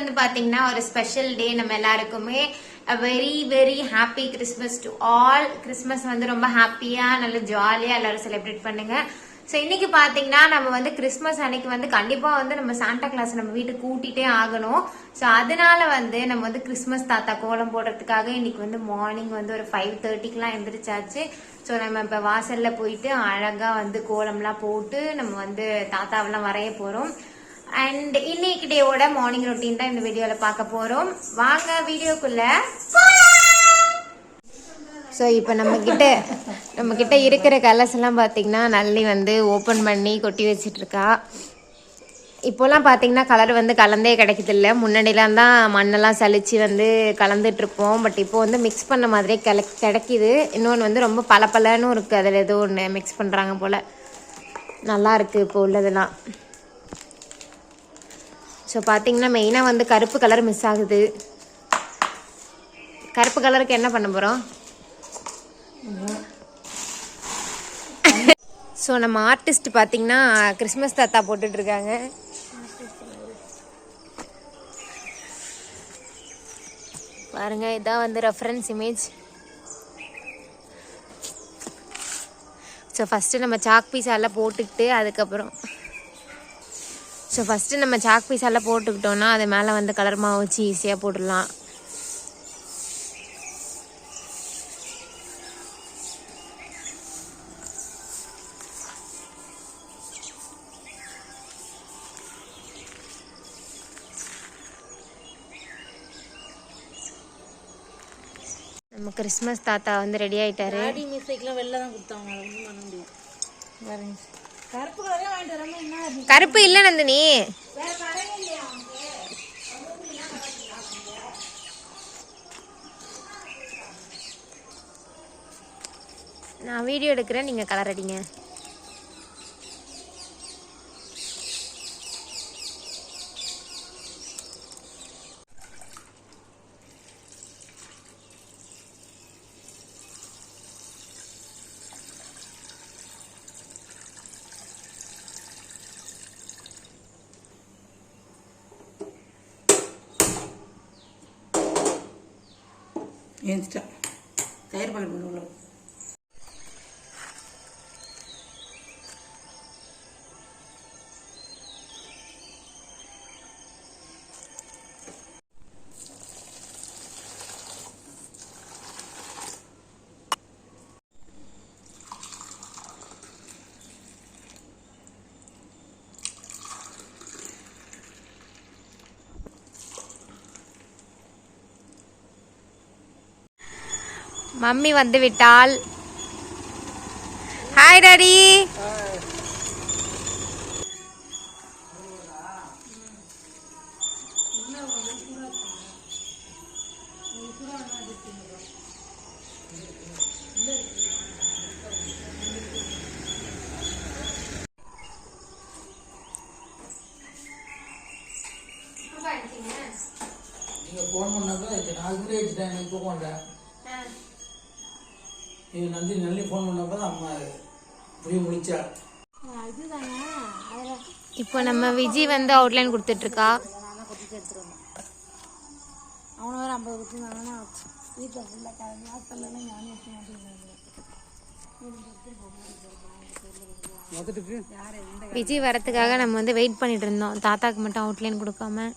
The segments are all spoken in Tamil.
வந்து பாத்தீங்கன்னா ஒரு ஸ்பெஷல் டே நம்ம எல்லாருக்குமே. Very very happy Christmas to all. Christmas வந்து ரொம்ப ஹாப்பியா நல்ல ஜாலியா எல்லாரும் செலிப்ரேட் பண்ணுங்க. ஸோ இன்னைக்கு பாத்தீங்கன்னா நம்ம வந்து கிறிஸ்மஸ் அன்னைக்கு வந்து கண்டிப்பா வந்து நம்ம சாண்டா கிளாஸ் நம்ம வீட்டுக்கு கூட்டிட்டே ஆகணும். ஸோ அதனால வந்து நம்ம வந்து கிறிஸ்மஸ் தாத்தா கோலம் போடுறதுக்காக இன்னைக்கு வந்து மார்னிங் வந்து ஒரு 5:30க்குலாம் எந்திரிச்சாச்சு. ஸோ நம்ம இப்போ வாசல்ல போயிட்டு அழகா வந்து கோலம்லாம் போட்டு நம்ம வந்து தாத்தாவெல்லாம் வரைய போறோம். அண்ட் இன்னைக்கு டேவோட மார்னிங் ரொட்டீன் தான் இந்த வீடியோல பார்க்க போறோம். வாங்க வீடியோக்குள்ள. ஸோ இப்போ நம்ம கிட்ட இருக்கிற கலர்ஸ் எல்லாம் பார்த்தீங்கன்னா நல்லி வந்து ஓப்பன் பண்ணி கொட்டி வச்சிட்டு இருக்கா. இப்போலாம் பார்த்தீங்கன்னா கலர் வந்து கலந்தே கிடைக்குது இல்லை. முன்னாடிலாம் தான் மண்ணெல்லாம் சலிச்சு வந்து கலந்துட்டு இருப்போம். பட் இப்போ வந்து மிக்ஸ் பண்ண மாதிரியே கிடைக்குது. இன்னொன்று வந்து ரொம்ப பளபளன்னு இருக்குது. அதில் ஏதோ ஒன்று மிக்ஸ் பண்ணுறாங்க போல். நல்லா இருக்குது இப்போ உள்ளதெல்லாம். ஸோ பார்த்தீங்கன்னா மெயினாக வந்து கருப்பு கலர் மிஸ் ஆகுது. கருப்பு கலருக்கு என்ன பண்ண போகிறோம்? ஸோ நம்ம ஆர்டிஸ்ட் பார்த்தீங்கன்னா கிறிஸ்மஸ் தாத்தா போட்டுட்ருக்காங்க. பாருங்க, இதான் வந்து ரெஃபரன்ஸ் இமேஜ். ஸோ ஃபஸ்ட்டு நம்ம சாக் பீஸாலாம் போட்டுக்கிட்டு அதுக்கப்புறம் போட்டுக்கிட்டோன்னா அது மேலே வந்து கலர் மாவு வச்சு ஈஸியாக போட்டுடலாம். நம்ம கிறிஸ்மஸ் தாத்தா வந்து ரெடி ஆயிட்டாரு. கருப்பு இல்ல நந்தினி, நான் வீடியோ எடுக்கிறேன், நீங்க கலர் அடிங்க. ஏன்ஸ்டா தயார் பண்ண உள்ள மம்மி வந்து விட்டாள். Hi daddy. நீங்க போன் பண்ணாக்க நான் கூட வச்சுட்டேன், எனக்கு தூக்கம் இல்லை. நந்தி நல்லி ஃபோன் பண்ணப்போ தான் அம்மா புரிய முடிச்சா. இப்போ நம்ம விஜி வந்து அவுட்லைன் கொடுத்துட்டு இருக்கா. அவனை வேறு 50 கொடுத்துருந்தாங்கன்னா வீட்டில் ஃபுல்லாக கிளாஸ்லாம் ஞானி வச்சு மாட்டேங்கிறாங்க. விஜி வரத்துக்காக நம்ம வந்து வெயிட் பண்ணிட்டு இருந்தோம். தாத்தாக்கு மட்டும் அவுட்லைன் கொடுக்காம.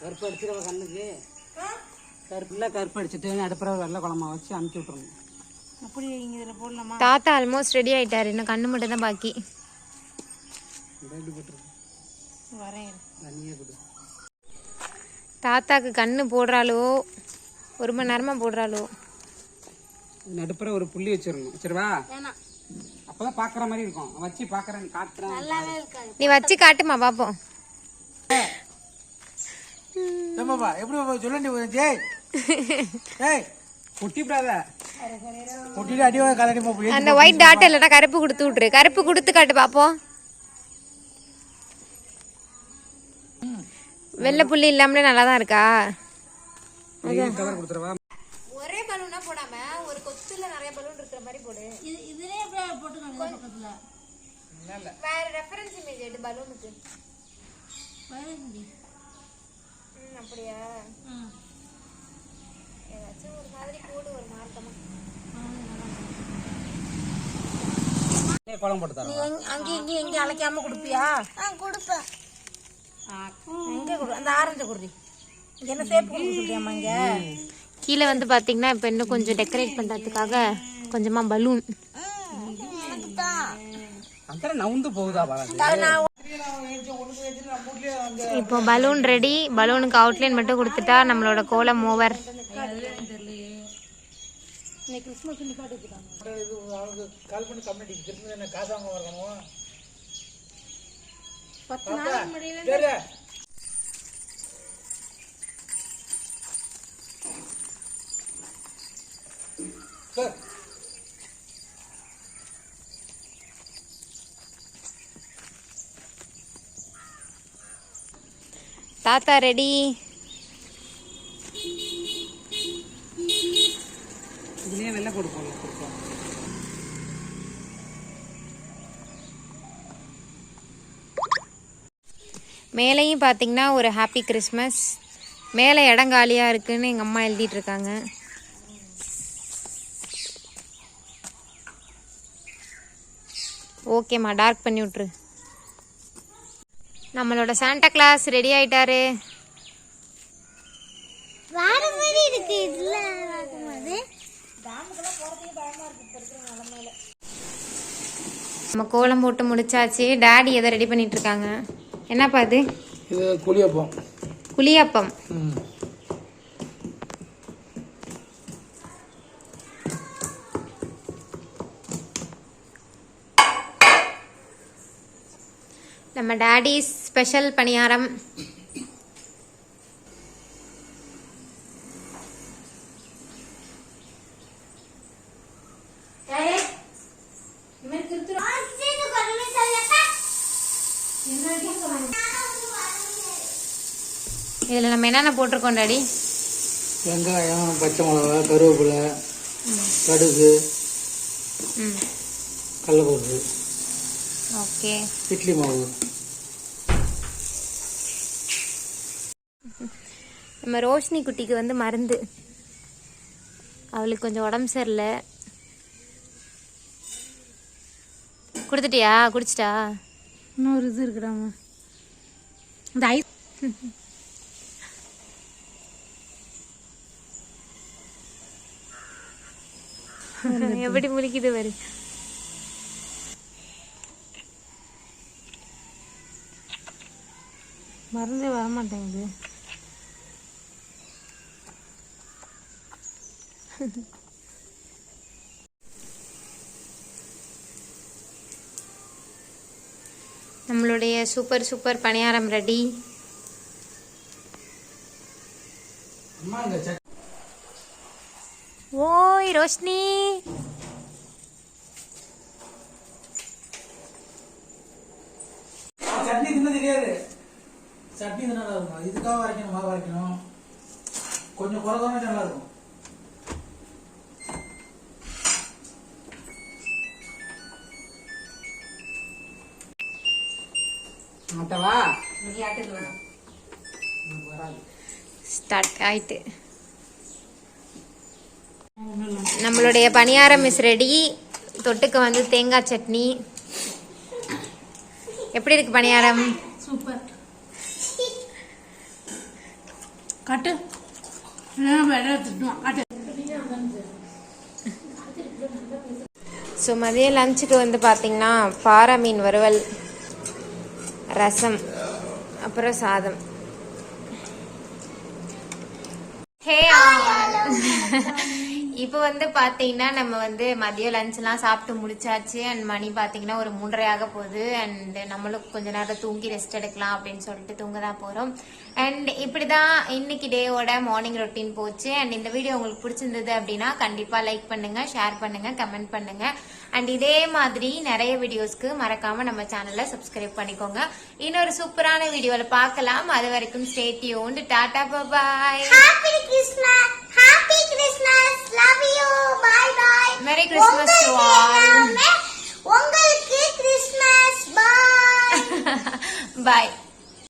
கருப்பு அடிச்சிருவ கண்ணுக்கு கருப்பு அடிச்சுட்டு அடுப்புற வெள்ளை குழம்பா வச்சு அமுச்சு விட்டுருங்க. அப்படி இங்கே இதில் போடலாமா? தாத்தா ஆல்மோஸ்ட் ரெடி ஆயிட்டாரு. இன்னும் கண்ணு மட்டும் தான் பாக்கி. தாத்தாக்கு கண்ணு போடுறாளோ, 1 மணி நேரமா போடுறாளோ. நடுப்புற ஒரு புள்ளி வச்சிடணும். சரிவா? அப்பதான் பாக்குற மாதிரி இருக்கும். வச்சு பாக்குறேன், காட்டுறேன். நீ வச்சு காட்டுமா பாப்போம். எப்படி சொல்ல அந்த ஒயிட் டாட் இல்லைன்னா கருப்பு கொடுத்து விட்டுரு. கருப்பு கொடுத்து காட்டு பாப்போம். வெள்ளை புள்ளி இல்லாமலே நல்லா தான் இருக்கா? ஒரே பலூனா போடாம ஒரு கொத்துல நிறைய பலூன் இருக்கிற மாதிரி போடு. இதுலயே போட்டுக்கோங்க பக்கத்துல. வேற ரெஃபரன்ஸ் இமேஜ் எடு பலூனுக்கு. அப்படியா? ஏதாச்சும் ஒரு மாதிரி போடு, ஒரு மார்க்கமா. கோலம் போட்டு தரேன். அங்கே இங்கே அழைக்காம கொடுப்பியா? கொடுப்பேன். எங்கே கொடு? அந்த ஆரஞ்சு குருதி இங்கே என்ன சேப்பு கொடுக்க சொல்றியாம்மா? இங்கே கீழே வந்து பாத்தீங்கன்னா இப்போ இன்னும் கொஞ்சம் டெக்கரேட் பண்றதுக்காக கொஞ்சமா பலூன். நவுந்து போகுதா? இப்போ பலூன் ரெடி. பலூனுக்கு அவுட்லைன் மட்டும் கொடுத்துட்டா நம்மளோட கோலம் ஓவர். தாத்தா ரெடி. இதுலயே வெள்ளை கொடுப்போம். மேலேயும் பார்த்தீங்கன்னா ஒரு ஹாப்பி கிறிஸ்மஸ். மேலே இடம் காலியாக இருக்குன்னு எங்கள் அம்மா எழுதிட்டு இருக்காங்க. ஓகேம்மா, டார்க் பண்ணி விட்ரு. நம்மளோட சாண்டா கிளாஸ் ரெடி ஆயிட்டாரு. நம்ம கோலம் போட்டு முடிச்சாச்சு. டாடி எதை ரெடி பண்ணிட்டு இருக்காங்க? என்னப்பா இது? இது குழியப்பம். குழியப்பம். நம்ம டாடி ஸ்பெஷல் பணியாரம். இதில் நம்ம என்னென்ன போட்டிருக்கோம் டாடி? வெங்காயம், பச்சை மிளகா, கருவேப்பிலை, கடுகு, கடலைப்பருப்பு, ஓகே, இட்லி மாவு. நம்ம ரோஷினி குட்டிக்கு வந்து மருந்து. அவளுக்கு கொஞ்சம் உடம்பு சரியில்லை. கொடுத்துட்டியா? குடிச்சிட்டா? இன்னொரு இது இருக்குடாமா. இந்த ஐஸ் எப்படி முழிக்குது பாரு. மருந்தே வரமாட்டேங்குது. நம்மளுடைய சூப்பர் சூப்பர் பணியாரம் ரெடி. ஓய் ரோஷினி, சட்னி தின்ன தெரியாது. சட்னி தின்னா நல்லா இருக்கும். இதுக்காக வரைக்கணும், மாவு வரைக்கணும். கொஞ்சம் குறை குறை நல்லா இருக்கும். ஸ்டார்ட் ஆயிட்டு. நம்மளுடைய பணியாரம் இஸ் ரெடி. தொட்டுக்கு வந்து தேங்காய் சட்னி. எப்படி இருக்கு பணியாரம்? சூப்பர். கட்டு கட்டு. ஸோ மதிய லஞ்சுக்கு வந்து பார்த்தீங்கன்னா பாறை மீன் வறுவல், ரசம், அப்புறம் சாதம். ஹே, இப்போ வந்து பார்த்தீங்கன்னா நம்ம வந்து மதியம் லஞ்ச்லாம் சாப்பிட்டு முடிச்சாச்சு. அண்ட் மணி பார்த்தீங்கன்னா ஒரு 3:30 ஆக போகுது. அண்ட் நம்மளும் கொஞ்ச நேரம் தூங்கி ரெஸ்ட் எடுக்கலாம் அப்படின்னு சொல்லிட்டு தூங்க தான் போகிறோம். அண்ட் இப்படி தான் இன்னைக்கு டேவோட மார்னிங் ரொட்டீன் போச்சு. அண்ட் இந்த வீடியோ உங்களுக்கு பிடிச்சிருந்தது அப்படின்னா கண்டிப்பாக லைக் பண்ணுங்க, ஷேர் பண்ணுங்க, கமெண்ட் பண்ணுங்க. அண்ட் இதே மாதிரி நிறைய வீடியோஸ்க்கு மறக்காம நம்ம சேனலை சப்ஸ்கிரைப் பண்ணிக்கோங்க. இன்னொரு சூப்பரான வீடியோல பார்க்கலாம். அது வரைக்கும் stay tuned. Tata, bye. Happy Christmas. Happy Christmas. Love you. Bye bye. Merry Christmas to all. உங்களுக்கு கிறிஸ்மஸ் பாய்.